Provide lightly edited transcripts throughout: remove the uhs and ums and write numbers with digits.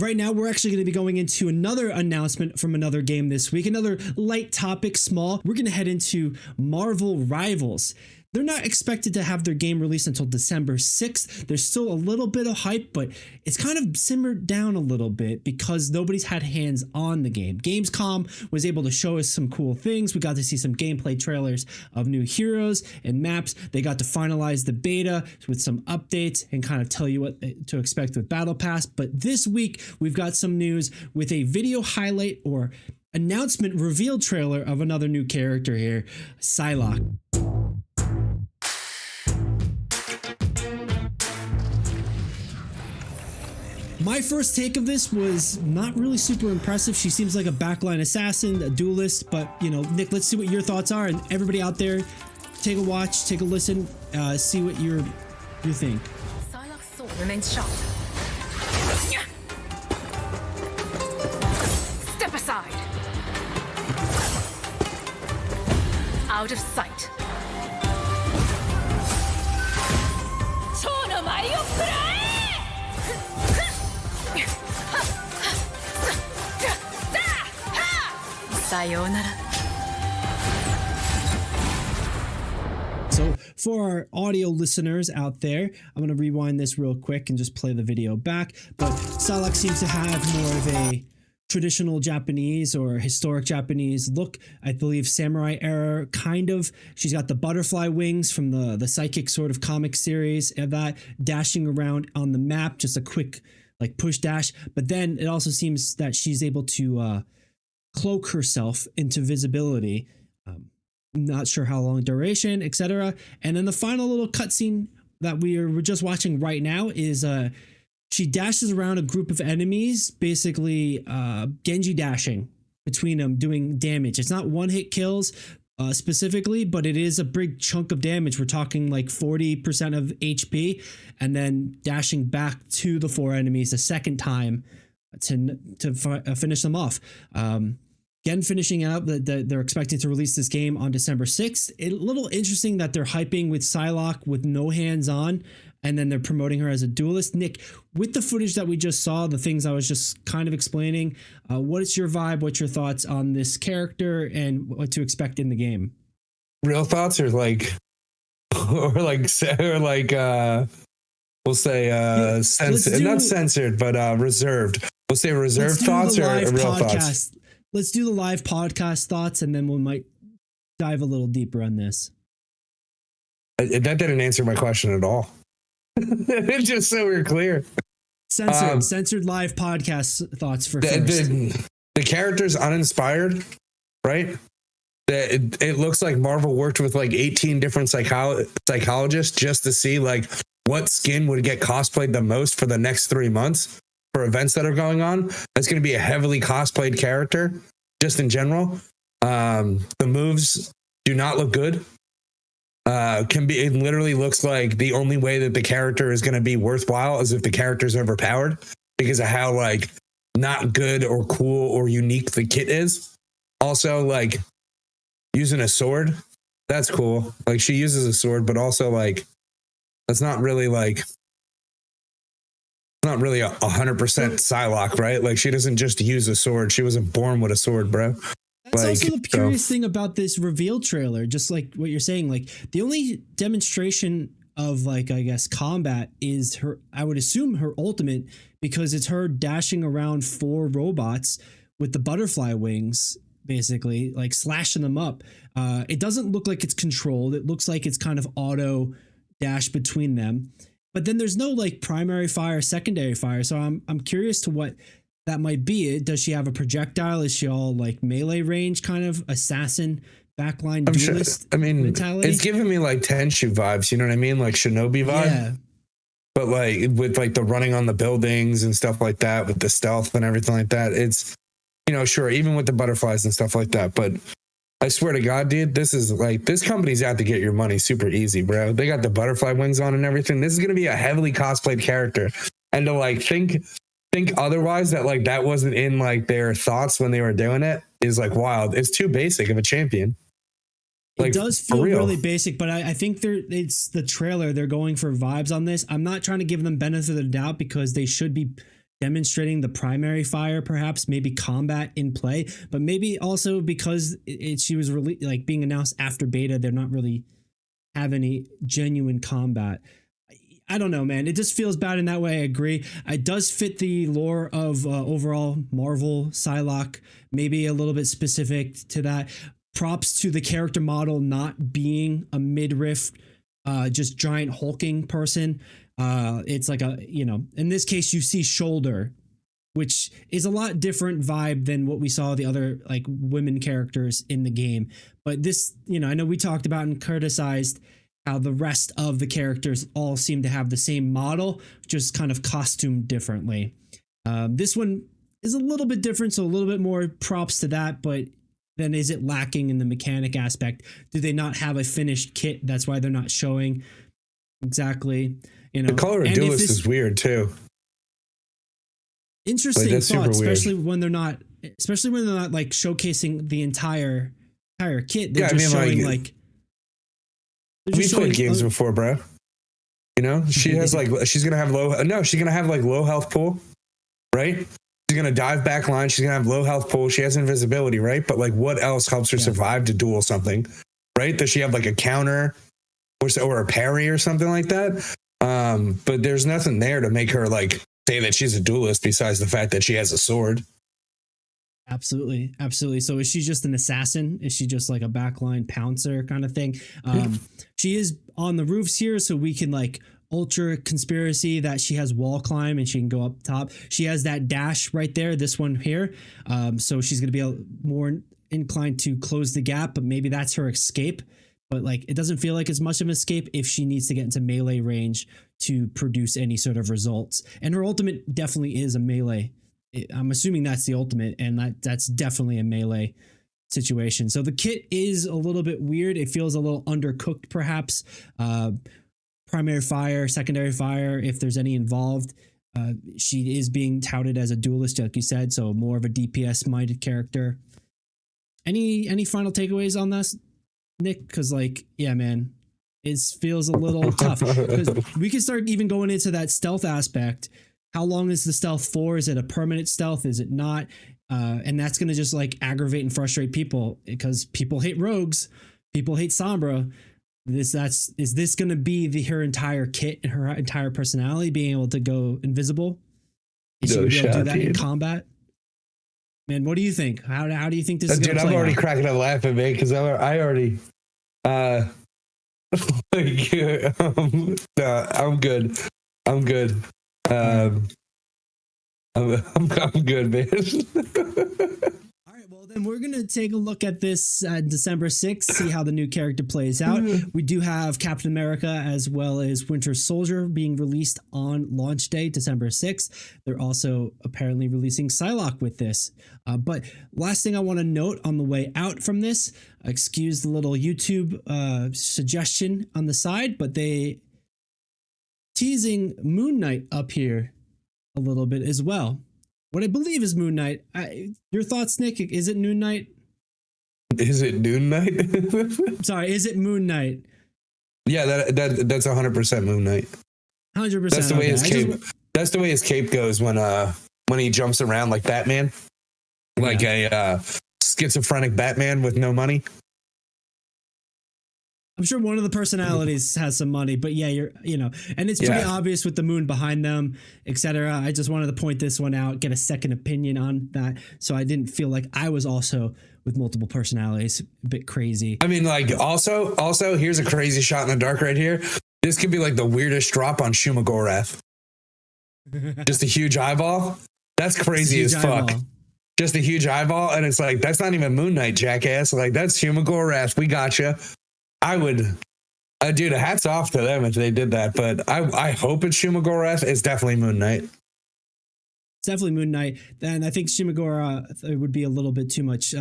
Right now, we're actually going to be going into another announcement from another game this week, another light topic, small. We're going to head into Marvel Rivals. They're not expected to have their game released until December 6th. There's still a little bit of hype, but it's kind of simmered down a little bit because nobody's had hands on the game. Gamescom was able to show us some cool things. We got to see some gameplay trailers of new heroes and maps. They got to finalize the beta with some updates and kind of tell you what to expect with Battle Pass. But this week, we've got some news with a video highlight or announcement reveal trailer of another new character here, Psylocke. My first take of this was not really super impressive. She seems like a backline assassin, a duelist, but you know, Nick, let's see what your thoughts are, and everybody out there, take a watch, take a listen, see what you think. Psylocke's sword remains sharp. Step aside. Out of sight. Sayonara. So for our audio listeners out there, I'm going to rewind this real quick and just play the video back. But Psylocke seems to have more of a traditional Japanese or historic Japanese look. I believe samurai era, kind of. She's got the butterfly wings from the Psychic sort of comic series and that, dashing around on the map, just a quick like push dash. But then it also seems that she's able to cloak herself into visibility. Not sure how long duration, etc. And then the final little cutscene that we're just watching right now is she dashes around a group of enemies, basically Genji dashing between them, doing damage. It's not one-hit kills specifically, but it is a big chunk of damage. We're talking like 40% of HP, and then dashing back to the 4 enemies a second time to finish them off. Again, finishing out that they're expecting to release this game on December 6th. A little interesting that they're hyping with Psylocke with no hands on, and then they're promoting her as a duelist. Nick, with the footage that we just saw, the things I was just kind of explaining, what is your vibe? What's your thoughts on this character and what to expect in the game? Real thoughts or like, we'll say censored, not censored, but reserved. We'll say reserved thoughts or real thoughts. Let's do the live podcast thoughts, and then we might dive a little deeper on this. That didn't answer my question at all. Just so we're clear. Censored live podcast thoughts for first. The character's uninspired, right? It looks like Marvel worked with like 18 different psychologists just to see like what skin would get cosplayed the most for the next 3 months. For events that are going on, that's going to be a heavily cosplayed character just in general. The moves do not look good. It literally looks like the only way that the character is going to be worthwhile is if the character is overpowered because of how like not good or cool or unique the kit is. Also, like using a sword, that's cool. Like she uses a sword, but also like that's not really like. Not really 100% Psylocke, right? Like she doesn't just use a sword. She wasn't born with a sword, bro. That's also the curious thing about this reveal trailer, just like what you're saying. Like the only demonstration of like, I guess, combat is her, I would assume her ultimate, because it's her dashing around 4 robots with the butterfly wings, basically like slashing them up. It doesn't look like it's controlled. It looks like it's kind of auto dash between them. But then there's no like primary fire, secondary fire. So I'm curious to what that might be. Does she have a projectile? Is she all like melee range kind of assassin backline duelist mentality? It's giving me like Tenshu vibes. You know what I mean? Like Shinobi vibe. Yeah. But like with like the running on the buildings and stuff like that, with the stealth and everything like that, it's, you know, sure, even with the butterflies and stuff like that. But I swear to God, dude, this is like, this company's out to get your money super easy, bro. They got the butterfly wings on and everything. This is going to be a heavily cosplayed character. And to like think otherwise, that like that wasn't in like their thoughts when they were doing it, is like wild. It's too basic of a champion. It does feel really basic, but I think it's the trailer. They're going for vibes on this. I'm not trying to give them benefit of the doubt because they should be demonstrating the primary fire, perhaps maybe combat in play, but maybe also because she was really like being announced after beta, they're not really have any genuine combat. I don't know, man. It just feels bad in that way. I agree. It does fit the lore of overall Marvel Psylocke, maybe a little bit specific to that. Props to the character model not being a midriff, just giant hulking person. It's like in this case, you see shoulder, which is a lot different vibe than what we saw the other like women characters in the game. But this, I know we talked about and criticized how the rest of the characters all seem to have the same model, just kind of costumed differently. This one is a little bit different, so a little bit more props to that, but then is it lacking in the mechanic aspect? Do they not have a finished kit? That's why they're not showing exactly. The color of Duelist is weird too. Interesting thought, especially when they're not like showcasing the entire kit. They're just showing like we've played games before, bro. She has she's gonna have low health pool, right? She's gonna dive back line. She's gonna have low health pool. She has invisibility, right? But like, what else helps her survive to duel something, right? Does she have like a counter or a parry or something like that? But there's nothing there to make her like say that she's a duelist besides the fact that she has a sword. Absolutely. So is she just an assassin? Is she just like a backline pouncer kind of thing? She is on the roofs here, so we can like ultra conspiracy that she has wall climb and she can go up top. She has that dash right there, this one here. So she's going to be more inclined to close the gap, but maybe that's her escape. But like, it doesn't feel like as much of an escape if she needs to get into melee range to produce any sort of results. And her ultimate definitely is a melee. I'm assuming that's the ultimate, and that's definitely a melee situation. So the kit is a little bit weird. It feels a little undercooked, perhaps. Primary fire, secondary fire, if there's any involved. She is being touted as a duelist, like you said, so more of a DPS-minded character. Any final takeaways on this, Nick? Because yeah, man, it feels a little tough. Because we can start even going into that stealth aspect. How long is the stealth for? Is it a permanent stealth? Is it not? And that's going to just aggravate and frustrate people because people hate rogues. People hate Sombra. Is this going to be her entire kit and her entire personality being able to go invisible? Is she going to be able to do that in combat? Man, what do you think? How do you think this is going to play? I'm already cracking up laughing, man, because I already... I'm good. I'm good. I'm good, man. All right, well then we're gonna take a look at this December 6th, see how the new character plays out. We do have Captain America as well as Winter Soldier being released on launch day, December 6th. They're also apparently releasing Psylocke with this. But last thing I want to note on the way out from this, excuse the little YouTube suggestion on the side, but they teasing Moon Knight up here a little bit as well. What I believe is Moon Knight. Your thoughts, Nick? Is it Noon Knight? Is it Noon Knight? Sorry, is it Moon Knight? Yeah, that's 100% Moon Knight. 100%. That's the way his cape. That's the way his cape goes when he jumps around like Batman, like a schizophrenic Batman with no money. I'm sure one of the personalities has some money, but yeah, and it's pretty obvious with the moon behind them, etc. I just wanted to point this one out, get a second opinion on that, so I didn't feel like I was also with multiple personalities, a bit crazy. I mean, also, here's a crazy shot in the dark right here. This could be like the weirdest drop on Shumagorath. Just a huge eyeball. That's crazy as fuck. Just a huge eyeball, and it's like that's not even Moon Knight, jackass. Like that's Shumagorath. We gotcha. I would, dude, hats off to them if they did that, but I hope it's Shumagorath. It's definitely Moon Knight. It's definitely Moon Knight. Then I think Shimagora would be a little bit too much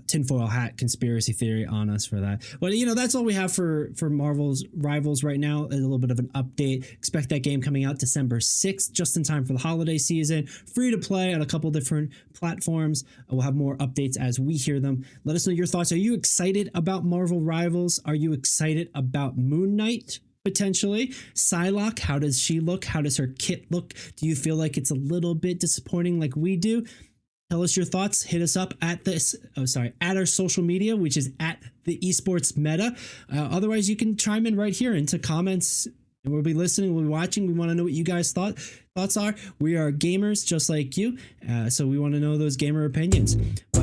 tinfoil hat conspiracy theory on us for that. But that's all we have for Marvel's Rivals right now. A little bit of an update. Expect that game coming out December 6th, just in time for the holiday season. Free to play on a couple different platforms. We'll have more updates as we hear them. Let us know your thoughts. Are you excited about Marvel Rivals? Are you excited about Moon Knight? potentially. Psylocke, how does she look? How does her kit look? Do you feel like it's a little bit disappointing like we do? Tell us your thoughts. Hit us up at at our social media, which is at the Esports Meta. Otherwise, you can chime in right here into comments. We'll be listening, we'll be watching. We want to know what you guys thoughts are. We are gamers just like you, so we want to know those gamer opinions. But